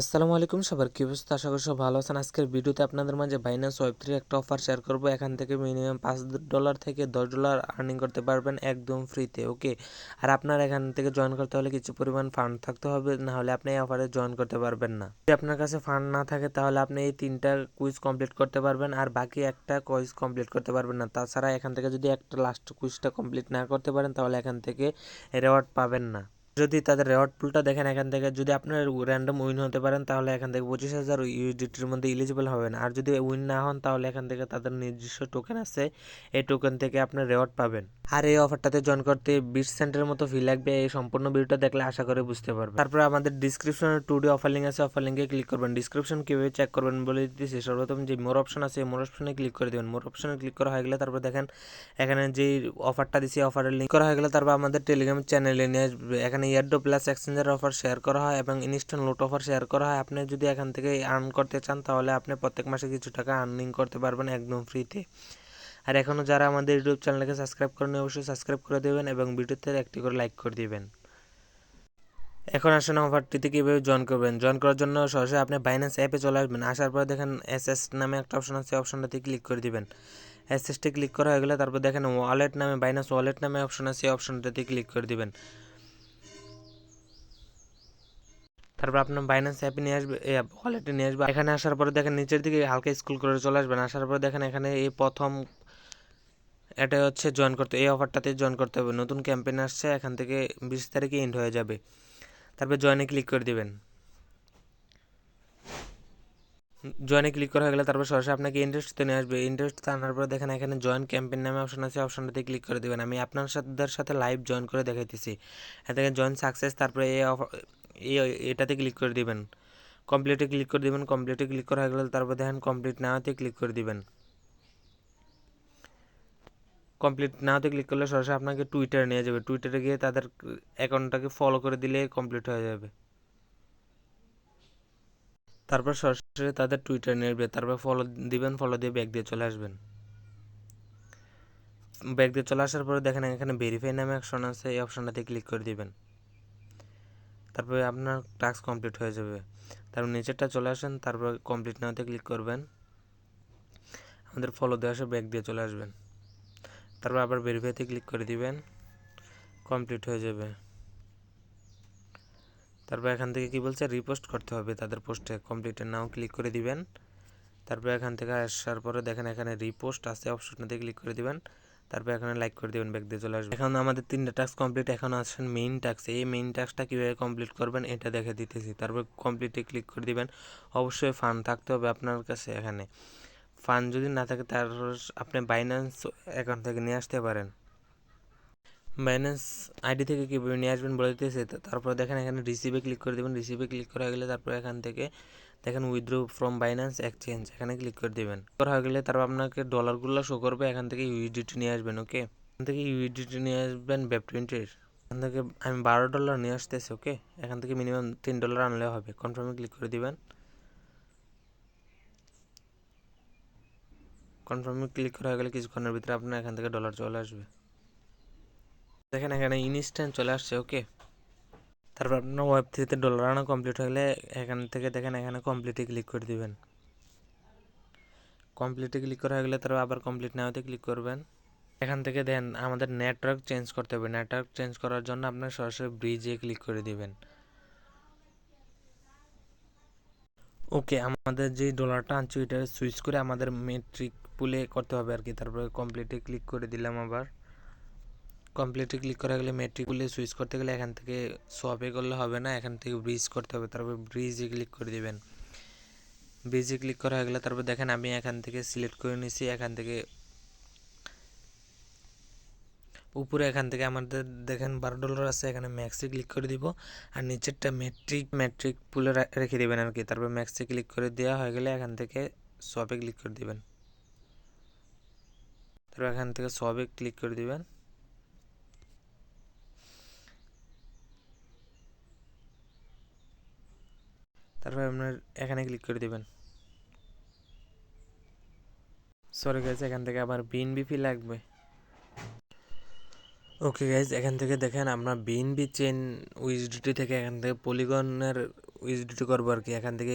আসসালামু আলাইকুম, সবার কি অবস্থা? আশা করি সব ভালো আছেন। আজকের ভিডিওতে আপনাদের মাঝে বাইন্যান্স ওয়েব3 একটা অফার শেয়ার করব। এখান থেকে মিনিমাম $5 থেকে $10 আর্নিং করতে পারবেন একদম ফ্রিতে। ওকে, আর আপনার এখান থেকে জয়েন করতে হলে কিছু পরিমাণ ফান্ড থাকতে হবে, না হলে আপনি এই অফারে জয়েন করতে পারবেন না। যদি আপনার কাছে ফান্ড না থাকে তাহলে আপনি এই 3টা কুইজ কমপ্লিট করতে পারবেন, আর বাকি একটা কুইজ কমপ্লিট করতে পারবেন না। তাছাড়া এখান থেকে যদি একটা লাস্ট কুইজটা কমপ্লিট না করতে পারেন তাহলে এখান থেকে রেওয়ার্ড পাবেন না। যদি তাদের রেওয়ার্ড পুলটা দেখেন, এখান থেকে যদি আপনার র্যান্ডম উইন হতে পারেন তাহলে এখান থেকে 25,000 ইউএসডিটির মধ্যে এলিজিবল হবেন। আর যদি উইন না হন তাহলে এখান থেকে তাদের নিজস্ব টোকেন আছে, এই টোকেন থেকে আপনার রেওয়ার্ড পাবেন। আর এই অফারটাতে জয়েন করতে 20 সেন্টের মতো ফি লাগবে। এই সম্পূর্ণ ভিডিওটা দেখলে আশা করে বুঝতে পারবেন। তারপরে আমাদের ডিসক্রিপশনে 2D অফার লিঙ্ক আছে, অফার লিঙ্কে ক্লিক করবেন। ডিসক্রিপশন কীভাবে চেক করবেন বলে দিতেছি। সর্বপ্রথম যে মোর অপশন আছে, মোর অপশনে ক্লিক করে দেবেন। মোর অপশনে ক্লিক করা হয়ে গেলে তারপর দেখেন এখানে যে অফারটা দিছি, অফারের লিঙ্ক করা হয়ে গেলে তারপর আমাদের টেলিগ্রাম চ্যানেলে নিয়ে আসবে। এখানে ইয়ারডো প্লাস এক্সচেঞ্জের অফার শেয়ার করা হয় এবং ইনস্ট্যান্ট লোট অফার শেয়ার করা হয়। আপনি যদি এখান থেকে আর্ন করতে চান তাহলে আপনি প্রত্যেক মাসে কিছু টাকা আর্নিং করতে পারবেন একদম ফ্রিতে। আর এখনও যারা আমাদের ইউটিউব চ্যানেলকে সাবস্ক্রাইব করেন অবশ্যই সাবস্ক্রাইব করে দেবেন এবং ভিডিওতে একটি করে লাইক করে দিবেন। এখন আসেন অফারটিতে কীভাবে জয়েন করবেন। জয়েন করার জন্য সরাসরি আপনি বাইন্যান্স অ্যাপে চলে আসবেন। আসার পরে দেখেন এসএস নামে একটা অপশন আছে, অপশনটাতে ক্লিক করে দিবেন। এসএসটি ক্লিক করা হয়ে গেলে তারপর দেখেন ওয়ালেট নামে, বাইন্যান্স ওয়ালেট নামে অপশন আছে, অপশনটাতে ক্লিক করে দিবেন। তারপর আপনার বাইন্যান্স অ্যাপে নিয়ে আসবে, ওয়ালেটে নিয়ে আসবে। এখানে আসার পরে দেখেন নিচের দিকে হালকা স্ক্রল করে চলে আসবেন। আসার পরে দেখেন এখানে এই প্রথম এটা হচ্ছে জয়েন করতে, এই অফারটাতে জয়েন করতে হবে। নতুন ক্যাম্পেইন আসছে, এখান থেকে 20 তারিখে এন্ড হয়ে যাবে। তারপর জয়েনে ক্লিক করে দিবেন। জয়েনে ক্লিক করা হয়ে গেলে তারপর সরাসরি আপনাকে ইন্টারেস্টতে নিয়ে আসবে। ইন্টারেস্টতে আনার পরে দেখেন এখানে জয়েন ক্যাম্পেইন নামে অপশন আছে, অপশনটাতে ক্লিক করে দেবেন। আমি আপনার সাথে লাইভ জয়েন করে দেখাইতেছি। এখান থেকে জয়েন সাকসেস, তারপরে এটাতে ক্লিক করে দিবেন। কমপ্লিটে ক্লিক করে দিবেন। কমপ্লিটে ক্লিক করা হয়ে গেলে তারপর দেখেন কমপ্লিট নাওতে ক্লিক করে দিবেন। কমপ্লিট নাওতে ক্লিক করলে সরাসরি আপনাকে টুইটারে নিয়ে যাবে। টুইটারে গিয়ে তাদের অ্যাকাউন্টটাকে ফলো করে দিলে কমপ্লিট হয়ে যাবে। তারপর সরাসরি তাদের টুইটার নিয়ে আসবে, তারপর ফলো দিবেন। ফলো দিয়ে ব্যাক দিয়ে চলে আসবেন। ব্যাক দিয়ে চলে আসার পরে দেখেন এখানে ভেরিফাই নামে অপশন আছে, এই অপশনটাতে ক্লিক করে দিবেন। তারপরে আপনার টাস্ক কমপ্লিট হয়ে যাবে। তারপর নিচেরটা চলে আসেন, তারপর কমপ্লিট নাওতে ক্লিক করবেন। আমাদের ফলো দিয়ে আসে, ব্যাক দিয়ে চলে আসবেন। তারপর আবার ভেরিফাইতে ক্লিক করে দিবেন, কমপ্লিট হয়ে যাবে। তারপর এখান থেকে কি বলছে, রিপোস্ট করতে হবে তাদের পোস্টে। কমপ্লিটের নাও ক্লিক করে দিবেন। তারপর এখান থেকে আসার পরে দেখেন এখানে রিপোস্ট আছে, অপশনটাতে ক্লিক করে দিবেন। তারপর এখানে লাইক করে দিবেন, ব্যাক দিয়ে চলে আসবে। এখন আমাদের 3টা টাস্ক কমপ্লিট। এখন আসেন মেইন টাস্ক। এই মেইন টাস্কটা কীভাবে কমপ্লিট করবেন এটা দেখে দিতেছি। তারপর কমপ্লিটে ক্লিক করে দিবেন। অবশ্যই ফান্ড থাকতে হবে আপনার কাছে। এখানে ফান্ড যদি না থাকে তারপর আপনি বাইন্যান্স অ্যাকাউন্ট থেকে নিয়ে আসতে পারেন। বাইন্যান্স আইডি থেকে কীভাবে নিয়ে আসবেন বলে দিতেছে। তারপর দেখেন এখানে রিসিভে ক্লিক করে দেবেন। রিসিভে ক্লিক করা গেলে তারপর এখান থেকে দেখেন উইথড্র ফ্রম বাইন্যান্স এক্সচেঞ্জ, এখানে ক্লিক করে দেবেন। করা হয়ে গেলে তারপর আপনাকে ডলারগুলো শো করবে, এখান থেকে ইউএসডিটি নিয়ে আসবেন। ওকে, এখান থেকে ইউএসডিটি নিয়ে আসবেন ওয়েব20-র। এখান থেকে আমি $12 নিয়ে আসতেছি। ওকে, এখান থেকে মিনিমাম $3 আনলেও হবে। কনফার্মে ক্লিক করে দিবেন। কনফার্মে ক্লিক করা হয়ে গেলে কিছুক্ষণের ভিতরে আপনার এখান থেকে ডলার চলে আসবে। দেখেন এখানে ইনস্ট্যান্ট চলে আসছে। ওকে, তারপর আপনার ওয়েব3তে ডলার আনা কমপ্লিট হয়ে গেলে এখান থেকে দেখেন এখানে কমপ্লিটে ক্লিক করে দিবেন। কমপ্লিটে ক্লিক করা হয়ে গেলে তারপর আবার কমপ্লিট নাওতে ক্লিক করবেন। এখান থেকে দেন আমাদের নেটওয়ার্ক চেঞ্জ করতে হবে। নেটওয়ার্ক চেঞ্জ করার জন্য আপনার সরাসরি ব্রিজে ক্লিক করে দিবেন। ওকে, আমাদের যে ডলারটা আনছি ওইটা সুইচ করে আমাদের মেট্রিক পুলে করতে হবে আর কি। তারপরে কমপ্লিটে ক্লিক করে দিলাম। আবার কমপ্লিটে ক্লিক করা গেলে মেট্রিক পুলে সুইচ করতে গেলে এখান থেকে সোয়াপে করলে হবে না, এখান থেকে ব্রিজ করতে হবে। তারপর ব্রিজে ক্লিক করে দিবেন। ব্রিজে ক্লিক করা হয়ে গেলে তারপর দেখেন আমি এখান থেকে সিলেক্ট করে নিছি। এখান থেকে উপরে এখান থেকে আমাদের দেখেন $12 আছে, এখানে ম্যাক্সে ক্লিক করে দিব। আর নিচেরটা মেট্রিক পুলে রেখে দেবেন আর কি। তারপর ম্যাক্সে ক্লিক করে দেওয়া হয়ে গেলে এখান থেকে সবে ক্লিক করে দিবেন। তারপর এখান থেকে সবে ক্লিক করে দিবেন। তারপর আপনার এখানে ক্লিক করে দিবেন। সরি গাইজ, এখান থেকে আবার বিএনবি ফি লাগবে। ওকে গাইজ, এখান থেকে দেখেন আমরা বিএনবি চেন ইউএসডিটি থেকে এখান থেকে পলিগনের ইউএসডিটি করবো আর কি, এখান থেকে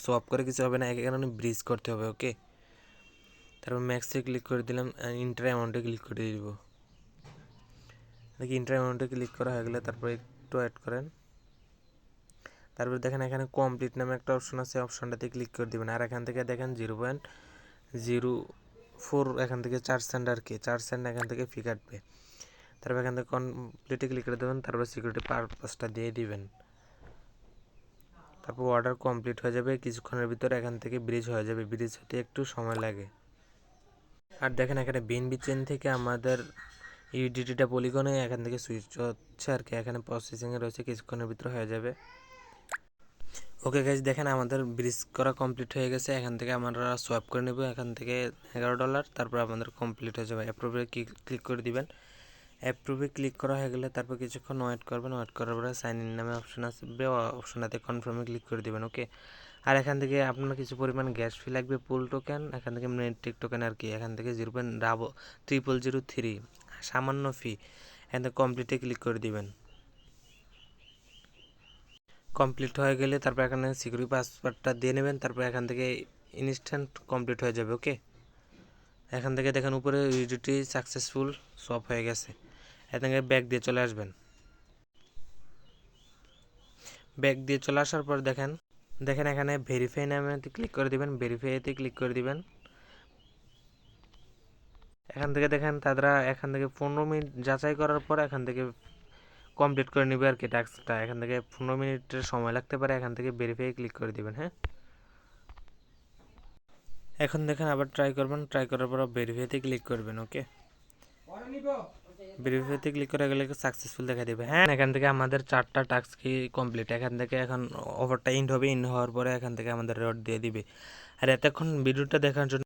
সোয়াপ করে কিছু হবে না, এক কারণে ব্রিজ করতে হবে। ওকে, তারপর ম্যাক্সে ক্লিক করে দিলাম, ইন্টার অ্যামাউন্টে ক্লিক করে দিব। দেখি ইন্টার অ্যামাউন্টে ক্লিক করা হয়ে গেলে তারপর একটু অ্যাড করেন। তারপর দেখেন এখানে কমপ্লিট নামে একটা অপশন আছে, অপশনটাতে ক্লিক করে দিবেন। আর এখান থেকে দেখেন 0.04 এখান থেকে 4 সেন্ট আর কি, 4 সেন্ট এখান থেকে ফি কাটবে। তারপর এখান থেকে কমপ্লিটে ক্লিক করে দেবেন, তারপর সিকিউরিটি পারপাসটা দিয়ে দিবেন। তারপর অর্ডার কমপ্লিট হয়ে যাবে, কিছুক্ষণের ভিতরে এখান থেকে ব্রিজ হয়ে যাবে, ব্রিজ হতে একটু সময় লাগে। আর দেখেন এখানে বিএনবি চেন থেকে আমাদের ইউডিটিটা পলিগনে এখান থেকে সুইচ হচ্ছে আর কি, এখানে প্রসেসিংয়ে রয়েছে, কিছুক্ষণের ভিতরে হয়ে যাবে। ওকে গাইজ, দেখেন আমাদের ব্রিজ করা কমপ্লিট হয়ে গেছে। এখান থেকে আমরা সোয়াপ করে নেব, এখান থেকে $11। তারপর আমাদের কমপ্লিট হয়ে যাবে। অ্যাপ্রুভে ক্লিক করে দিবেন। অ্যাপ্রুভে ক্লিক করা হয়ে গেলে তারপর কিছুক্ষণ ওয়েট করবেন, ওয়েট করার পরে সাইন ইন নামে অপশন আসবে, অপশনটাতে কনফার্মে ক্লিক করে দিবেন। ওকে, আর এখান থেকে আপনার কিছু পরিমাণ গ্যাস ফি লাগবে, পুল টোকেন, এখান থেকে মেট্রিক টোকেন আর কি, এখান থেকে 0.0003 সামান্য ফি। এখান থেকে কমপ্লিটে ক্লিক করে দিবেন। কমপ্লিট হয়ে গেলে তারপর এখানে সিকিউরিটি পাসওয়ার্ডটা দিয়ে নেবেন, তারপর এখান থেকে ইনস্ট্যান্ট কমপ্লিট হয়ে যাবে। ওকে, এখান থেকে দেখেন উপরে ইউডিটি সাকসেসফুল সফট হয়ে গেছে। এখান থেকে ব্যাক দিয়ে চলে আসবেন। ব্যাক দিয়ে চলে আসার পর দেখেন এখানে ভেরিফাই নামে ক্লিক করে দিবেন, ভেরিফাইতে ক্লিক করে দিবেন। এখান থেকে দেখেন তারা এখান থেকে 15 মিনিট যাচাই করার পর এখান থেকে কমপ্লিট করে নেবে আর কি টাস্কটা। এখান থেকে 15 মিনিটের সময় লাগতে পারে, এখান থেকে ভেরিফাই ক্লিক করে দিবেন। হ্যাঁ, এখন দেখেন আবার ট্রাই করবেন, ট্রাই করার পর ভেরিফাইতে ক্লিক করবেন। ওকে, ভেরিফাইতে ক্লিক করে গেলে সাকসেসফুল দেখা দিবে। হ্যাঁ, এখান থেকে আমাদের 4টা টাস্ক কি কমপ্লিট। এখান থেকে এখন অফারটা ইন্ড হবে, ইন্ড হওয়ার পরে এখান থেকে আমাদের রেওয়ার্ড দিয়ে দিবে। আর এতক্ষণ ভিডিওটা দেখার জন্য